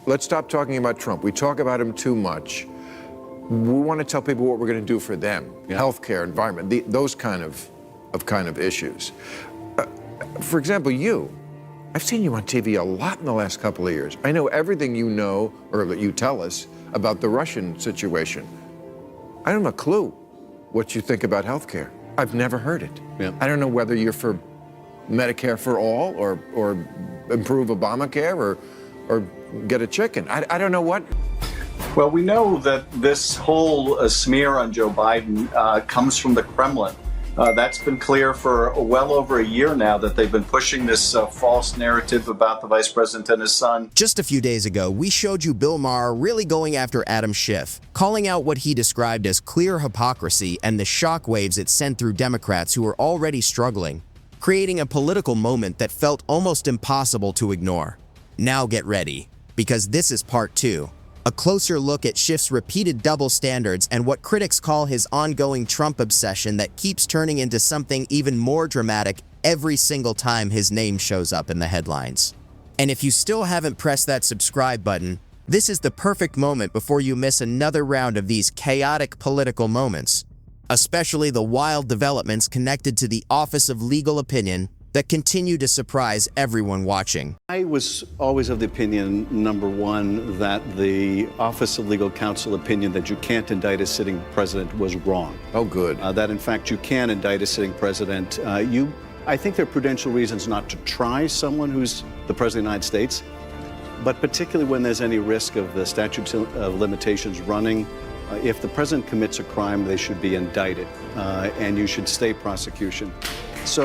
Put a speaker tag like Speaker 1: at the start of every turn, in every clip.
Speaker 1: let's stop talking about Trump. We talk about him too much. We want to tell people what we're going to do for them. Yeah. Healthcare, environment, those kind of issues. For example, I've seen you on TV a lot in the last couple of years. I know everything you know, or that you tell us, about the Russian situation. I don't have a clue what you think about healthcare. I've never heard it. Yeah. I don't know whether you're for Medicare for all, or improve Obamacare, or get a chicken. I don't know what.
Speaker 2: Well, we know that this whole smear on Joe Biden comes from the Kremlin. That's been clear for well over a year now, that they've been pushing this false narrative about the vice president and his son.
Speaker 3: Just a few days ago, we showed you Bill Maher really going after Adam Schiff, calling out what he described as clear hypocrisy and the shockwaves it sent through Democrats who were already struggling, creating a political moment that felt almost impossible to ignore. Now get ready, because this is part 2. A closer look at Schiff's repeated double standards and what critics call his ongoing Trump obsession that keeps turning into something even more dramatic every single time his name shows up in the headlines. And if you still haven't pressed that subscribe button, this is the perfect moment before you miss another round of these chaotic political moments, especially the wild developments connected to the Office of Legal Opinion that continue to surprise everyone watching.
Speaker 4: I was always of the opinion, number one, that the Office of Legal Counsel opinion that you can't indict a sitting president was wrong.
Speaker 1: Oh, good.
Speaker 4: That, in fact, you can indict a sitting president. I think there are prudential reasons not to try someone who's the President of the United States, but particularly when there's any risk of the statute of limitations running. If the president commits a crime, they should be indicted, and you should stay prosecution. So,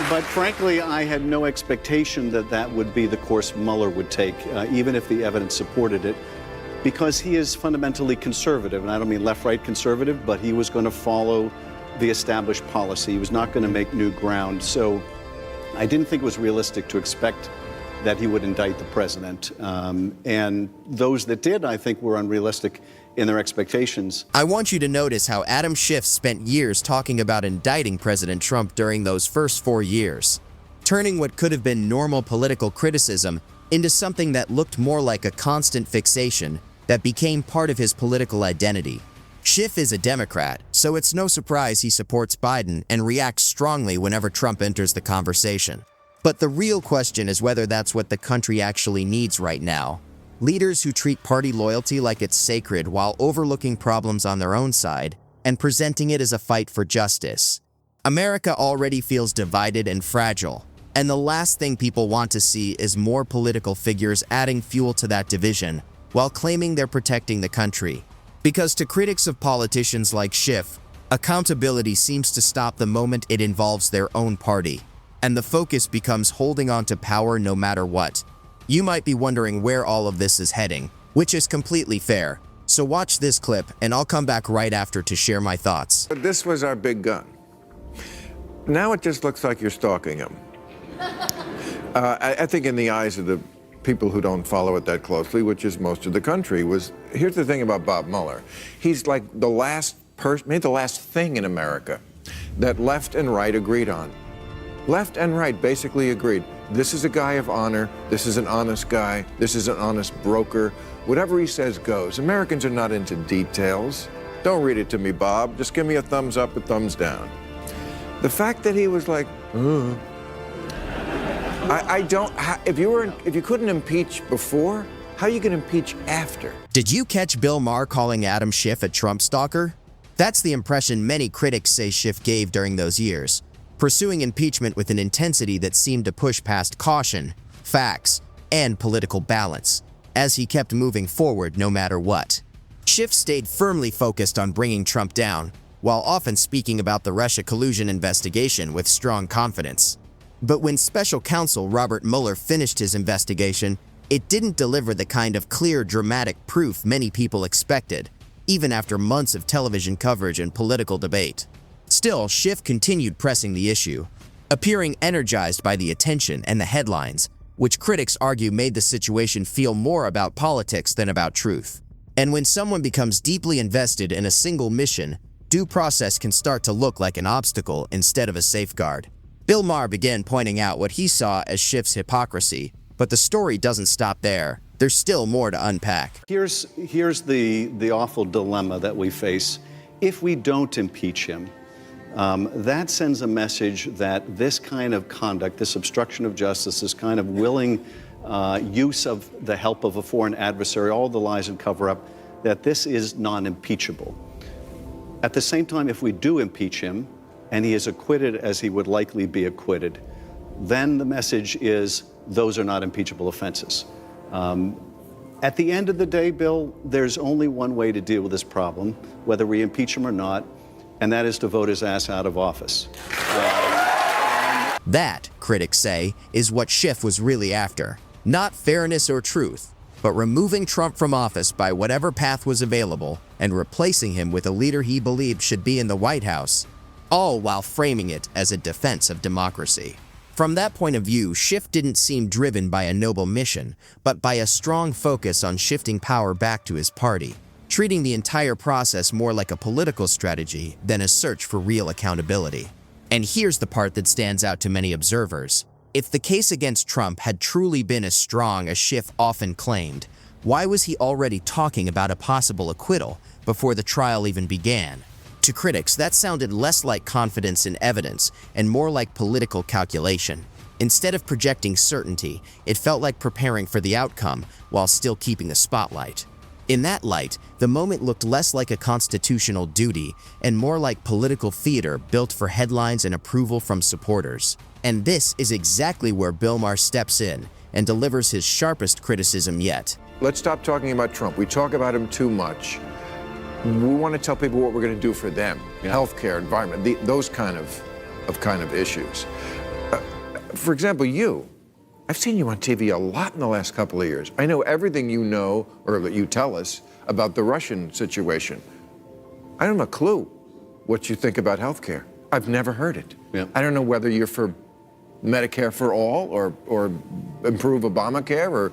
Speaker 4: but frankly, I had no expectation that that would be the course Mueller would take, even if the evidence supported it, because he is fundamentally conservative, and I don't mean left-right conservative, but he was going to follow the established policy. He was not going to make new ground. So I didn't think it was realistic to expect that he would indict the president. And those that did, I think, were unrealistic in their expectations.
Speaker 3: I want you to notice how Adam Schiff spent years talking about indicting President Trump during those first 4 years, turning what could have been normal political criticism into something that looked more like a constant fixation that became part of his political identity. Schiff is a Democrat, so it's no surprise he supports Biden and reacts strongly whenever Trump enters the conversation. But the real question is whether that's what the country actually needs right now. Leaders who treat party loyalty like it's sacred while overlooking problems on their own side and presenting it as a fight for justice. America already feels divided and fragile, and the last thing people want to see is more political figures adding fuel to that division while claiming they're protecting the country. Because to critics of politicians like Schiff, accountability seems to stop the moment it involves their own party, and the focus becomes holding on to power no matter what. You might be wondering where all of this is heading, which is completely fair. So watch this clip, and I'll come back right after to share my thoughts.
Speaker 1: This was our big gun. Now it just looks like you're stalking him. I think in the eyes of the people who don't follow it that closely, which is most of the country, here's the thing about Bob Mueller. He's like the last person, maybe the last thing in America that left and right agreed on. Left and right basically agreed. This is a guy of honor. This is an honest guy. This is an honest broker. Whatever he says goes. Americans are not into details. Don't read it to me, Bob. Just give me a thumbs up, a thumbs down. The fact that he was like, if you couldn't impeach before, how are you going to impeach after?
Speaker 3: Did you catch Bill Maher calling Adam Schiff a Trump stalker? That's the impression many critics say Schiff gave during those years, pursuing impeachment with an intensity that seemed to push past caution, facts, and political balance, as he kept moving forward no matter what. Schiff stayed firmly focused on bringing Trump down, while often speaking about the Russia collusion investigation with strong confidence. But when special counsel Robert Mueller finished his investigation, it didn't deliver the kind of clear, dramatic proof many people expected, even after months of television coverage and political debate. Still, Schiff continued pressing the issue, appearing energized by the attention and the headlines, which critics argue made the situation feel more about politics than about truth. And when someone becomes deeply invested in a single mission, due process can start to look like an obstacle instead of a safeguard. Bill Maher began pointing out what he saw as Schiff's hypocrisy, but the story doesn't stop there. There's still more to unpack.
Speaker 4: Here's the awful dilemma that we face. If we don't impeach him, that sends a message that this kind of conduct, this obstruction of justice, this kind of willing use of the help of a foreign adversary, all the lies and cover-up, that this is non-impeachable. At the same time, if we do impeach him, and he is acquitted as he would likely be acquitted, then the message is those are not impeachable offenses. At the end of the day, Bill, there's only one way to deal with this problem, whether we impeach him or not, and that is to vote his ass out of office.
Speaker 3: That, critics say, is what Schiff was really after. Not fairness or truth, but removing Trump from office by whatever path was available and replacing him with a leader he believed should be in the White House, all while framing it as a defense of democracy. From that point of view, Schiff didn't seem driven by a noble mission, but by a strong focus on shifting power back to his party, treating the entire process more like a political strategy than a search for real accountability. And here's the part that stands out to many observers. If the case against Trump had truly been as strong as Schiff often claimed, why was he already talking about a possible acquittal before the trial even began? To critics, that sounded less like confidence in evidence and more like political calculation. Instead of projecting certainty, it felt like preparing for the outcome while still keeping the spotlight. In that light, the moment looked less like a constitutional duty and more like political theater built for headlines and approval from supporters. And this is exactly where Bill Maher steps in and delivers his sharpest criticism yet.
Speaker 1: Let's stop talking about Trump. We talk about him too much. We want to tell people what we're going to do for them.
Speaker 4: Yeah.
Speaker 1: Healthcare, environment, those kind of issues. For example, I've seen you on TV a lot in the last couple of years. I know everything you know or that you tell us about the Russian situation. I don't have a clue what you think about healthcare. I've never heard it.
Speaker 4: Yeah.
Speaker 1: I don't know whether you're for Medicare for all or improve Obamacare or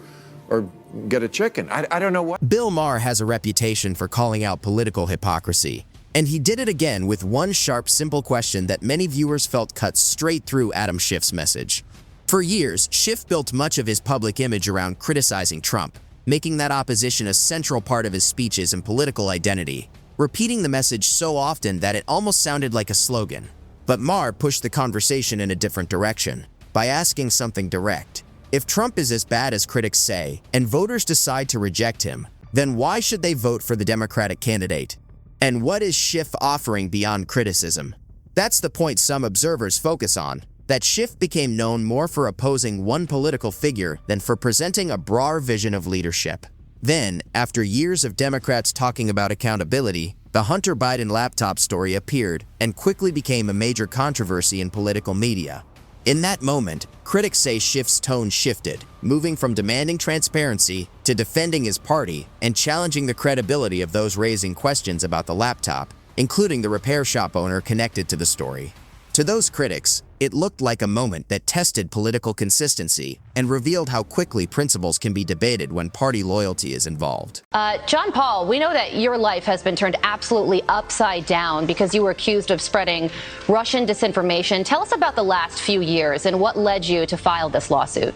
Speaker 1: get a chicken. I don't know what.
Speaker 3: Bill Maher has a reputation for calling out political hypocrisy, and he did it again with one sharp, simple question that many viewers felt cut straight through Adam Schiff's message. For years, Schiff built much of his public image around criticizing Trump, making that opposition a central part of his speeches and political identity, repeating the message so often that it almost sounded like a slogan. But Maher pushed the conversation in a different direction by asking something direct. If Trump is as bad as critics say, and voters decide to reject him, then why should they vote for the Democratic candidate? And what is Schiff offering beyond criticism? That's the point some observers focus on, that Schiff became known more for opposing one political figure than for presenting a broader vision of leadership. Then, after years of Democrats talking about accountability, the Hunter Biden laptop story appeared and quickly became a major controversy in political media. In that moment, critics say Schiff's tone shifted, moving from demanding transparency to defending his party and challenging the credibility of those raising questions about the laptop, including the repair shop owner connected to the story. To those critics, it looked like a moment that tested political consistency and revealed how quickly principles can be debated when party loyalty is involved.
Speaker 5: John Paul, we know that your life has been turned absolutely upside down because you were accused of spreading Russian disinformation. Tell us about the last few years and what led you to file this lawsuit.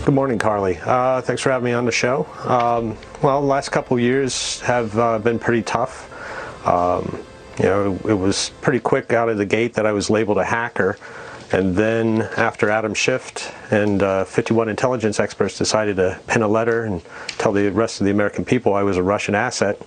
Speaker 6: Good morning, Carly. Thanks for having me on the show. Well, the last couple of years have been pretty tough. It was pretty quick out of the gate that I was labeled a hacker. And then after Adam Schiff and 51 intelligence experts decided to pen a letter and tell the rest of the American people I was a Russian asset,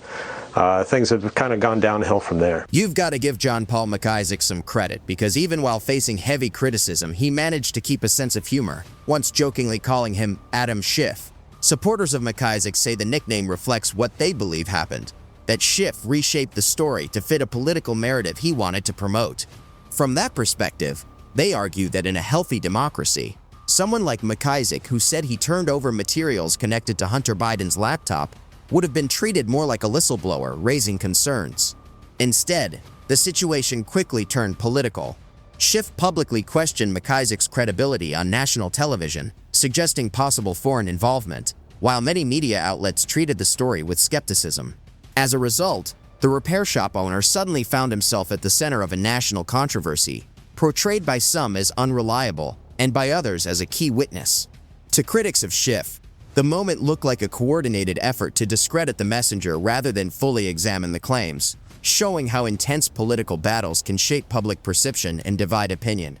Speaker 6: things have kind of gone downhill from there.
Speaker 3: You've got to give John Paul McIsaac some credit, because even while facing heavy criticism, he managed to keep a sense of humor, once jokingly calling him Adam Schiff. Supporters of McIsaac say the nickname reflects what they believe happened, that Schiff reshaped the story to fit a political narrative he wanted to promote. From that perspective, they argue that in a healthy democracy, someone like McIsaac, who said he turned over materials connected to Hunter Biden's laptop, would have been treated more like a whistleblower, raising concerns. Instead, the situation quickly turned political. Schiff publicly questioned McIsaac's credibility on national television, suggesting possible foreign involvement, while many media outlets treated the story with skepticism. As a result, the repair shop owner suddenly found himself at the center of a national controversy, portrayed by some as unreliable and by others as a key witness. To critics of Schiff, the moment looked like a coordinated effort to discredit the messenger rather than fully examine the claims, showing how intense political battles can shape public perception and divide opinion.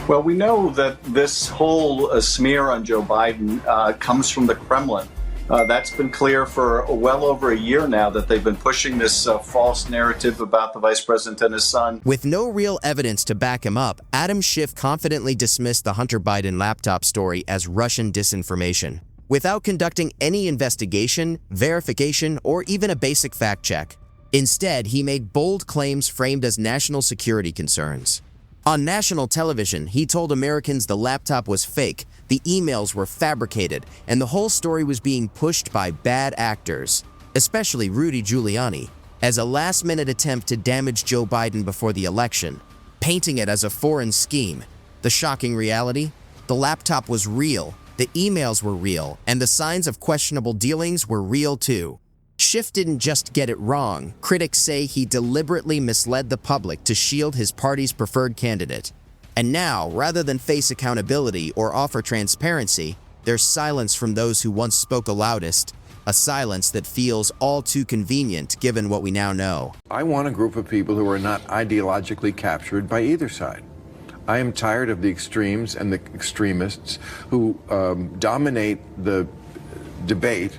Speaker 2: Well, we know that this whole smear on Joe Biden comes from the Kremlin. That's been clear for well over a year now, that they've been pushing this false narrative about the vice president and his son.
Speaker 3: With no real evidence to back him up, Adam Schiff confidently dismissed the Hunter Biden laptop story as Russian disinformation, without conducting any investigation, verification, or even a basic fact check. Instead, he made bold claims framed as national security concerns. On national television, he told Americans the laptop was fake, the emails were fabricated, and the whole story was being pushed by bad actors, especially Rudy Giuliani, as a last-minute attempt to damage Joe Biden before the election, painting it as a foreign scheme. The shocking reality? The laptop was real, the emails were real, and the signs of questionable dealings were real too. Schiff didn't just get it wrong. Critics say he deliberately misled the public to shield his party's preferred candidate. And now, rather than face accountability or offer transparency, there's silence from those who once spoke the loudest, a silence that feels all too convenient given what we now know.
Speaker 1: I want a group of people who are not ideologically captured by either side. I am tired of the extremes and the extremists who dominate the debate.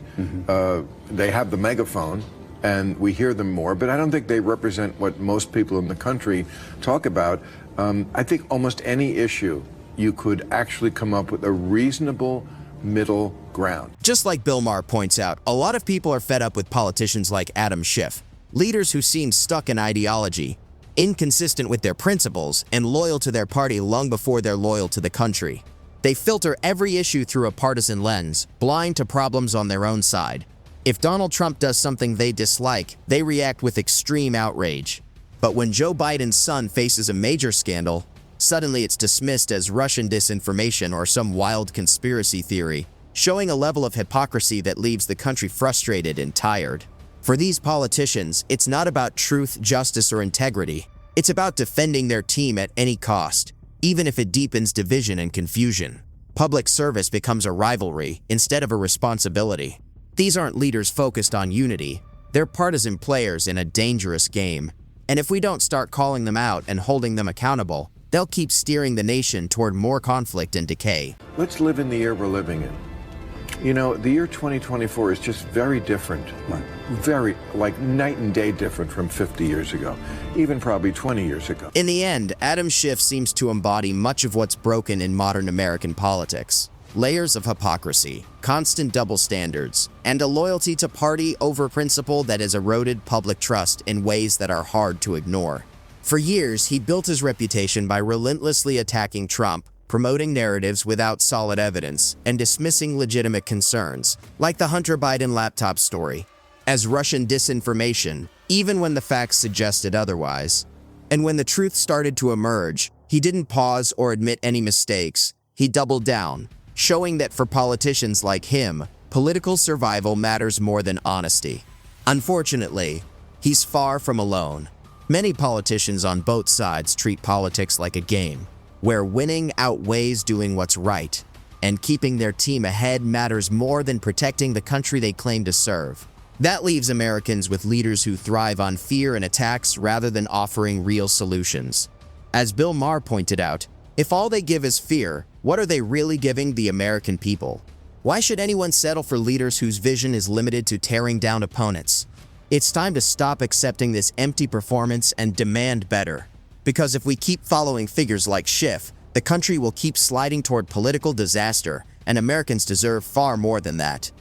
Speaker 1: They have the megaphone and we hear them more, but I don't think they represent what most people in the country talk about. I think almost any issue you could actually come up with a reasonable middle ground.
Speaker 3: Just like Bill Maher points out, a lot of people are fed up with politicians like Adam Schiff, leaders who seem stuck in ideology, inconsistent with their principles, and loyal to their party long before they're loyal to the country. They filter every issue through a partisan lens, blind to problems on their own side. If Donald Trump does something they dislike, they react with extreme outrage. But when Joe Biden's son faces a major scandal, suddenly it's dismissed as Russian disinformation or some wild conspiracy theory, showing a level of hypocrisy that leaves the country frustrated and tired. For these politicians, it's not about truth, justice, or integrity. It's about defending their team at any cost, even if it deepens division and confusion. Public service becomes a rivalry instead of a responsibility. These aren't leaders focused on unity. They're partisan players in a dangerous game. And if we don't start calling them out and holding them accountable, they'll keep steering the nation toward more conflict and decay.
Speaker 1: Let's live in the year we're living in. You know, the year 2024 is just very different. Very, like night and day different from 50 years ago, even probably 20 years ago.
Speaker 3: In the end, Adam Schiff seems to embody much of what's broken in modern American politics. Layers of hypocrisy, constant double standards, and a loyalty to party over principle that has eroded public trust in ways that are hard to ignore. For years, he built his reputation by relentlessly attacking Trump, promoting narratives without solid evidence, and dismissing legitimate concerns, like the Hunter Biden laptop story, as Russian disinformation, even when the facts suggested otherwise. And when the truth started to emerge, he didn't pause or admit any mistakes. He doubled down, showing that for politicians like him, political survival matters more than honesty. Unfortunately, he's far from alone. Many politicians on both sides treat politics like a game, where winning outweighs doing what's right, and keeping their team ahead matters more than protecting the country they claim to serve. That leaves Americans with leaders who thrive on fear and attacks rather than offering real solutions. As Bill Maher pointed out, if all they give is fear, what are they really giving the American people? Why should anyone settle for leaders whose vision is limited to tearing down opponents? It's time to stop accepting this empty performance and demand better. Because if we keep following figures like Schiff, the country will keep sliding toward political disaster, and Americans deserve far more than that.